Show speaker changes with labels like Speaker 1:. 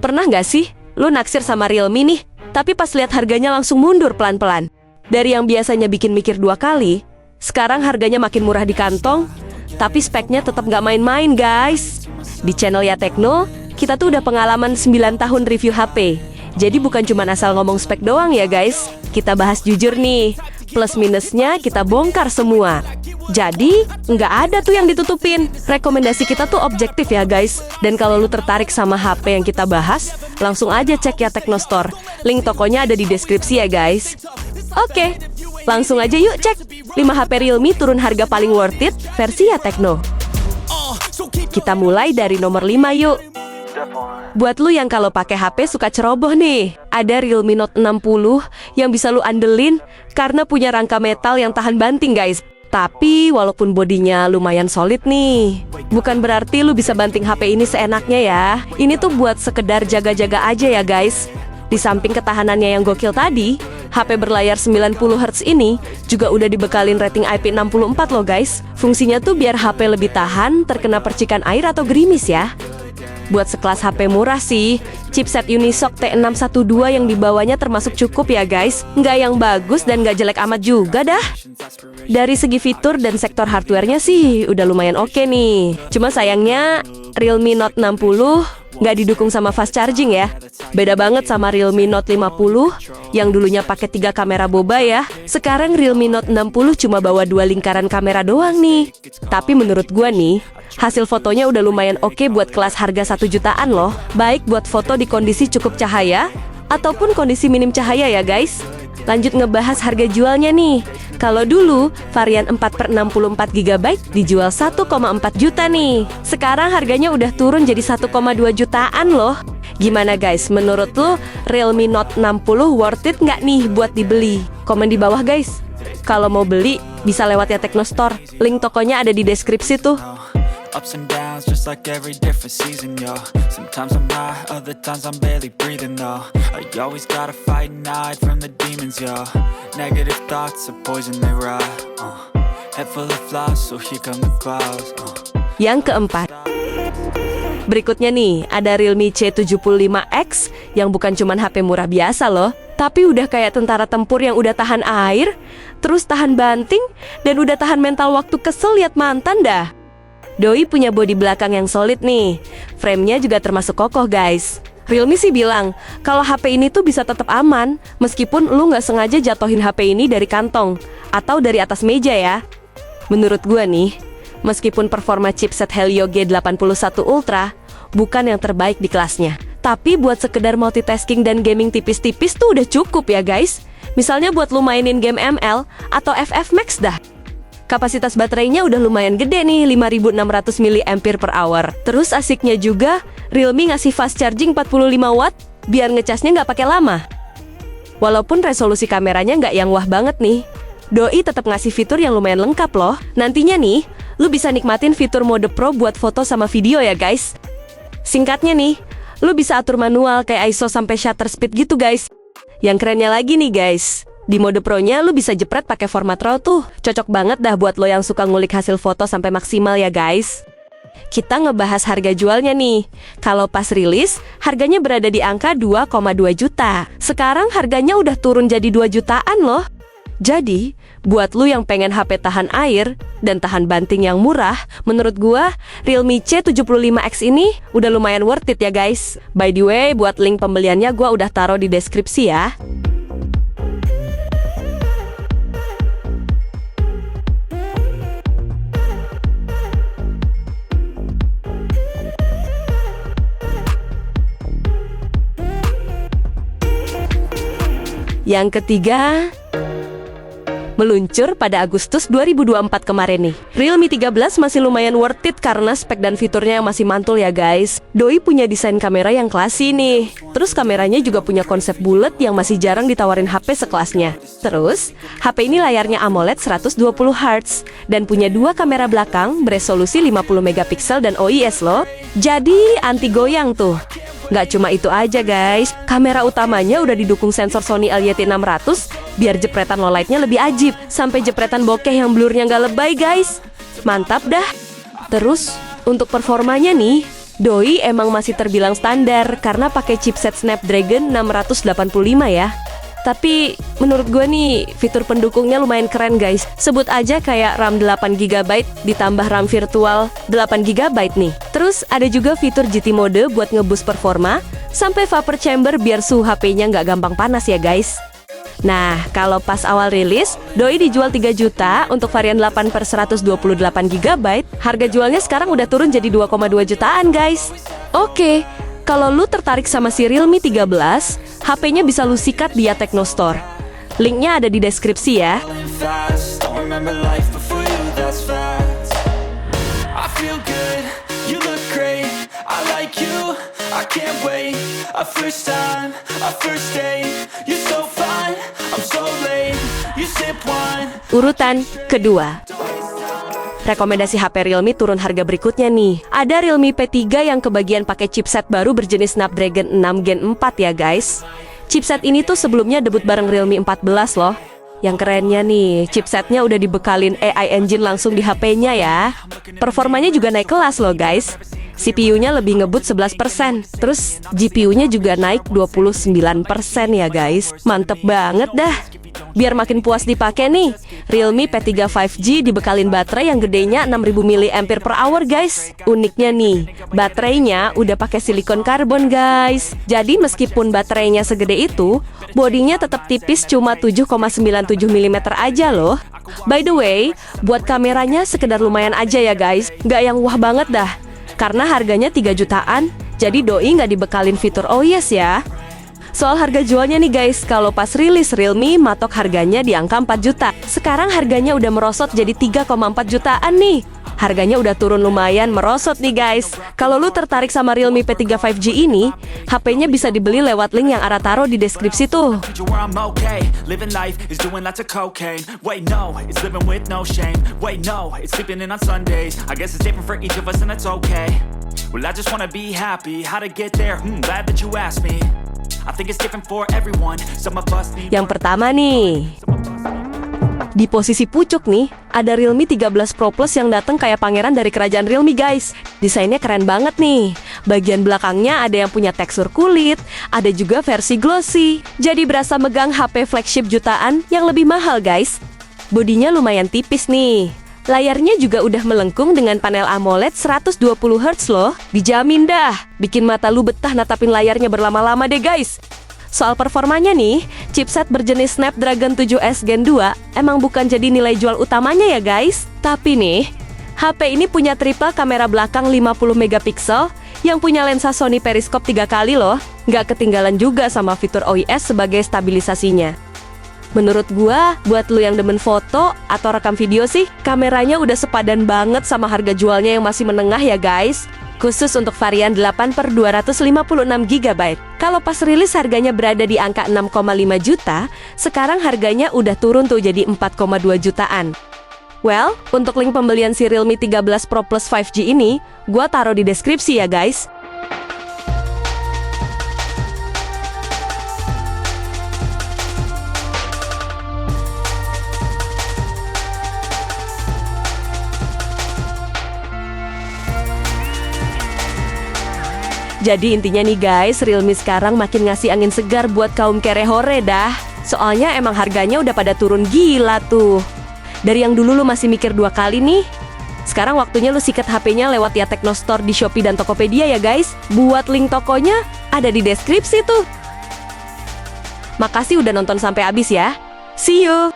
Speaker 1: Pernah nggak sih lu naksir sama Realme nih, tapi pas lihat harganya langsung mundur pelan-pelan? Dari yang biasanya bikin mikir 2 kali, sekarang harganya makin murah di kantong, tapi speknya tetap nggak main-main guys. Di channel Ya Tekno, kita tuh udah pengalaman 9 tahun review HP. Jadi bukan cuma asal ngomong spek doang ya guys. Kita bahas jujur nih, plus minusnya kita bongkar semua. Jadi, nggak ada tuh yang ditutupin. Rekomendasi kita tuh objektif ya guys. Dan kalau lu tertarik sama HP yang kita bahas, langsung aja cek Ya Tekno Store. Link tokonya ada di deskripsi ya guys. Oke, langsung aja yuk cek 5 HP Realme turun harga paling worth it versi Ya Tekno. Kita mulai dari nomor 5 yuk. Buat lu yang kalau pakai HP suka ceroboh nih, ada Realme Note 60 yang bisa lu andelin karena punya rangka metal yang tahan banting guys. Tapi walaupun bodinya lumayan solid nih, bukan berarti lu bisa banting HP ini seenaknya ya. Ini tuh buat sekedar jaga-jaga aja ya guys. Di samping ketahanannya yang gokil tadi, HP berlayar 90Hz ini juga udah dibekalin rating IP64 loh guys. Fungsinya tuh biar HP lebih tahan terkena percikan air atau gerimis ya. Buat sekelas HP murah sih, chipset Unisoc T612 yang dibawanya termasuk cukup ya guys. Nggak yang bagus dan nggak jelek amat juga dah. Dari segi fitur dan sektor hardware-nya sih udah lumayan oke nih. Cuma sayangnya Realme Note 60 nggak didukung sama fast charging ya. Beda banget sama Realme Note 50 yang dulunya pakai 3 kamera boba ya. Sekarang Realme Note 60 cuma bawa 2 lingkaran kamera doang nih. Tapi menurut gua nih, hasil fotonya udah lumayan oke buat kelas harga 1 jutaan loh. Baik buat foto di kondisi cukup cahaya ataupun kondisi minim cahaya ya guys. Lanjut ngebahas harga jualnya nih. Kalau dulu, varian 4/64 GB dijual 1,4 juta nih. Sekarang harganya udah turun jadi 1,2 jutaan loh. Gimana guys, menurut lo Realme Note 60 worth it nggak nih buat dibeli? Komen di bawah guys. Kalau mau beli, bisa lewat Ya Tekno Store. Link tokonya ada di deskripsi tuh.
Speaker 2: Ups and downs, just like every different season, yo. Sometimes I'm high, other times I'm barely breathing, though. I always gotta fight and hide from the demons, yo. Negative thoughts are poison, they rot. Head full of flies, so here come the clouds.
Speaker 1: Yang keempat, berikutnya nih, ada Realme C75X yang bukan cuman HP murah biasa loh, tapi udah kayak tentara tempur yang udah tahan air, terus tahan banting, dan udah tahan mental waktu kesel liat mantan dah. Doi punya bodi belakang yang solid nih. Frame-nya juga termasuk kokoh guys. Realme sih bilang kalau HP ini tuh bisa tetap aman meskipun lu nggak sengaja jatohin HP ini dari kantong atau dari atas meja ya. Menurut gua nih, meskipun performa chipset Helio G81 Ultra bukan yang terbaik di kelasnya, tapi buat sekedar multitasking dan gaming tipis-tipis tuh udah cukup ya guys. Misalnya buat lu mainin game ML atau FF Max dah. Kapasitas baterainya udah lumayan gede nih, 5600 mAh. Terus asiknya juga, Realme ngasih fast charging 45 watt biar ngecasnya nggak pakai lama. Walaupun resolusi kameranya nggak yang wah banget nih, Doi tetap ngasih fitur yang lumayan lengkap loh. Nantinya nih, lu bisa nikmatin fitur mode Pro buat foto sama video ya guys. Singkatnya nih, lu bisa atur manual kayak ISO sampai shutter speed gitu guys. Yang kerennya lagi nih guys, di mode Pro-nya lu bisa jepret pakai format RAW tuh. Cocok banget dah buat lo yang suka ngulik hasil foto sampai maksimal ya guys. Kita ngebahas harga jualnya nih. Kalau pas rilis, harganya berada di angka 2,2 juta. Sekarang harganya udah turun jadi 2 jutaan loh. Jadi, buat lu yang pengen HP tahan air dan tahan banting yang murah, menurut gua Realme C75X ini udah lumayan worth it ya guys. By the way, buat link pembeliannya gua udah taruh di deskripsi ya. Yang ketiga, meluncur pada Agustus 2024 kemarin nih. Realme 13 masih lumayan worth it karena spek dan fiturnya yang masih mantul ya guys. Doi punya desain kamera yang classy nih. Terus kameranya juga punya konsep bulat yang masih jarang ditawarin HP sekelasnya. Terus, HP ini layarnya AMOLED 120Hz dan punya 2 kamera belakang beresolusi 50 megapiksel dan OIS loh. Jadi anti goyang tuh. Nggak cuma itu aja guys, kamera utamanya udah didukung sensor Sony LYT600 biar jepretan low lightnya lebih ajib, sampai jepretan bokeh yang blurnya nggak lebay guys. Mantap dah. Terus, untuk performanya nih, Doi emang masih terbilang standar karena pakai chipset Snapdragon 685 ya. Tapi menurut gue nih fitur pendukungnya lumayan keren guys. Sebut aja kayak RAM 8GB ditambah RAM virtual 8GB nih. Terus ada juga fitur GT mode buat ngeboost performa sampai vapor chamber biar suhu HP-nya nggak gampang panas ya guys. Nah, kalau pas awal rilis, Doi dijual 3 juta untuk varian 8/128GB. Harga jualnya sekarang udah turun jadi 2,2 jutaan guys. Oke, kalau lu tertarik sama si Realme 13, HP-nya bisa lu sikat di Techno Store. Linknya ada di deskripsi ya.
Speaker 2: Fast, don't remember life before you, that's facts. I feel good, you look great, I like you, I can't wait. A first time, a first date, you're so fine, I'm so late. You sip wine.
Speaker 1: Urutan kedua. Rekomendasi HP Realme turun harga berikutnya nih. Ada Realme P3 yang kebagian pakai chipset baru berjenis Snapdragon 6 Gen 4 ya guys. Chipset ini tuh sebelumnya debut bareng Realme 14 loh. Yang kerennya nih, chipsetnya udah dibekalin AI engine langsung di HP-nya ya. Performanya juga naik kelas loh guys. CPU-nya lebih ngebut 11%. Terus GPU-nya juga naik 29% ya guys. Mantep banget dah. Biar makin puas dipakai nih, Realme P3 5G dibekalin baterai yang gedenya 6000 mAh guys. Uniknya nih, baterainya udah pakai silikon karbon guys. Jadi meskipun baterainya segede itu, bodinya tetap tipis cuma 7,97 mm aja loh. By the way, buat kameranya sekedar lumayan aja ya guys. Nggak yang wah banget dah. Karena harganya 3 jutaan, jadi Doi nggak dibekalin fitur OIS ya. Soal harga jualnya nih guys, kalau pas rilis Realme matok harganya di angka 4 juta. Sekarang harganya udah merosot jadi 3,4 jutaan nih. Harganya udah turun lumayan merosot nih guys. Kalau lu tertarik sama Realme P3 5G ini, HP-nya bisa dibeli lewat link yang Ara taruh di deskripsi tuh.
Speaker 2: Where I'm okay, living life is doing lots of cocaine. Wait, no, it's living with no shame. Wait, no, it's sleeping in on Sundays. I guess it's different for each of us and that's okay. Well, I just wanna be happy. How to get there? Glad that you asked me. I think it's different for everyone. Some of us need.
Speaker 1: Yang pertama nih, di posisi pucuk nih, ada Realme 13 Pro Plus yang datang kayak pangeran dari kerajaan Realme guys. Desainnya keren banget nih. Bagian belakangnya ada yang punya tekstur kulit, ada juga versi glossy. Jadi berasa megang HP flagship jutaan yang lebih mahal guys. Bodinya lumayan tipis nih. Layarnya juga udah melengkung dengan panel AMOLED 120Hz loh. Dijamin dah, bikin mata lu betah natapin layarnya berlama-lama deh guys. Soal performanya nih, chipset berjenis Snapdragon 7S Gen 2 emang bukan jadi nilai jual utamanya ya guys. Tapi nih, HP ini punya triple kamera belakang 50MP yang punya lensa Sony Periscope 3 kali loh. Nggak ketinggalan juga sama fitur OIS sebagai stabilisasinya. Menurut gua, buat lu yang demen foto atau rekam video sih, kameranya udah sepadan banget sama harga jualnya yang masih menengah ya guys. Khusus untuk varian 8/256GB. Kalau pas rilis harganya berada di angka 6,5 juta, sekarang harganya udah turun tuh jadi 4,2 jutaan. Well, untuk link pembelian si Realme 13 Pro Plus 5G ini, gua taruh di deskripsi ya guys. Jadi intinya nih guys, Realme sekarang makin ngasih angin segar buat kaum kere-hore dah. Soalnya emang harganya udah pada turun gila tuh. Dari yang dulu lu masih mikir 2 kali nih, sekarang waktunya lu sikat HP-nya lewat Techno Store di Shopee dan Tokopedia ya guys. Buat link tokonya ada di deskripsi tuh. Makasih udah nonton sampai habis ya. See you!